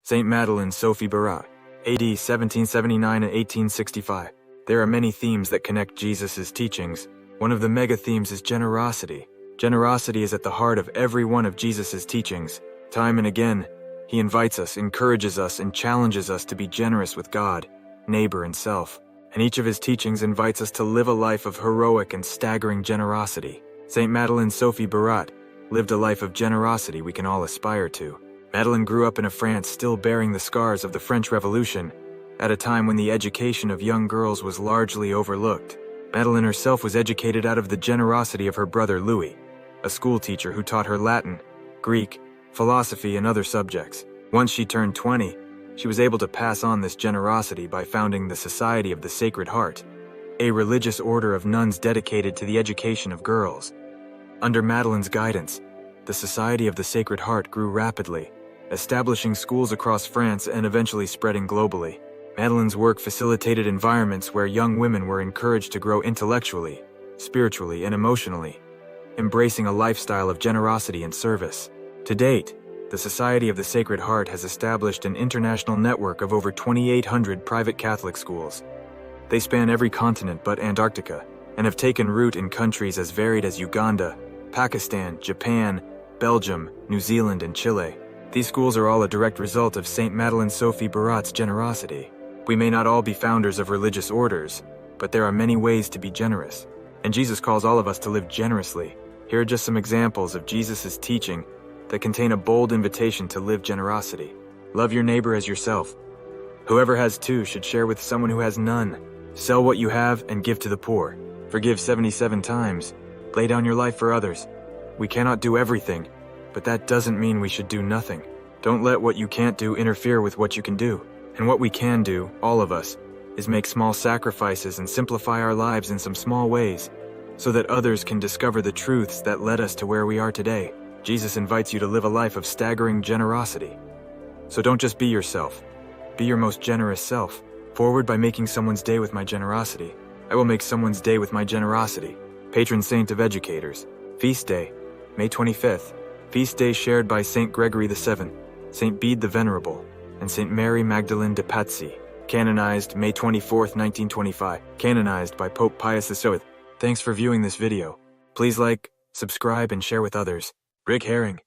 Saint Madeleine Sophie Barat, AD 1779 and 1865. There are many themes that connect Jesus' teachings. One of the mega themes is generosity. Generosity is at the heart of every one of Jesus' teachings. Time and again, he invites us, encourages us, and challenges us to be generous with God, neighbor, and self. And each of his teachings invites us to live a life of heroic and staggering generosity. Saint Madeleine Sophie Barat lived a life of generosity we can all aspire to. Madeleine grew up in a France still bearing the scars of the French Revolution, at a time when the education of young girls was largely overlooked. Madeleine herself was educated out of the generosity of her brother Louis, a schoolteacher who taught her Latin, Greek, philosophy, and other subjects. Once she turned 20, she was able to pass on this generosity by founding the Society of the Sacred Heart, a religious order of nuns dedicated to the education of girls. Under Madeleine's guidance, the Society of the Sacred Heart grew rapidly, establishing schools across France and eventually spreading globally. Madeleine's work facilitated environments where young women were encouraged to grow intellectually, spiritually, and emotionally, embracing a lifestyle of generosity and service. To date, the Society of the Sacred Heart has established an international network of over 2,800 private Catholic schools. They span every continent but Antarctica, and have taken root in countries as varied as Uganda, Pakistan, Japan, Belgium, New Zealand, and Chile. These schools are all a direct result of Saint Madeleine Sophie Barat's generosity. We may not all be founders of religious orders, but there are many ways to be generous, and Jesus calls all of us to live generously. Here are just some examples of Jesus' teaching that contain a bold invitation to live generosity. Love your neighbor as yourself. Whoever has two should share with someone who has none. Sell what you have and give to the poor. Forgive 77 times. Lay down your life for others. We cannot do everything, but that doesn't mean we should do nothing. Don't let what you can't do interfere with what you can do. And what we can do, all of us, is make small sacrifices and simplify our lives in some small ways, so that others can discover the truths that led us to where we are today. Jesus invites you to live a life of staggering generosity. So don't just be yourself. Be your most generous self. Forward by making someone's day with my generosity. I will make someone's day with my generosity. Patron saint of educators. Feast day, May 25th. Feast day shared by Saint Gregory VII, Saint Bede the Venerable, and Saint Mary Magdalene de Pazzi. Canonized May 24th, 1925. Canonized by Pope Pius VII. Thanks for viewing this video. Please like, subscribe, and share with others. Rick Herring.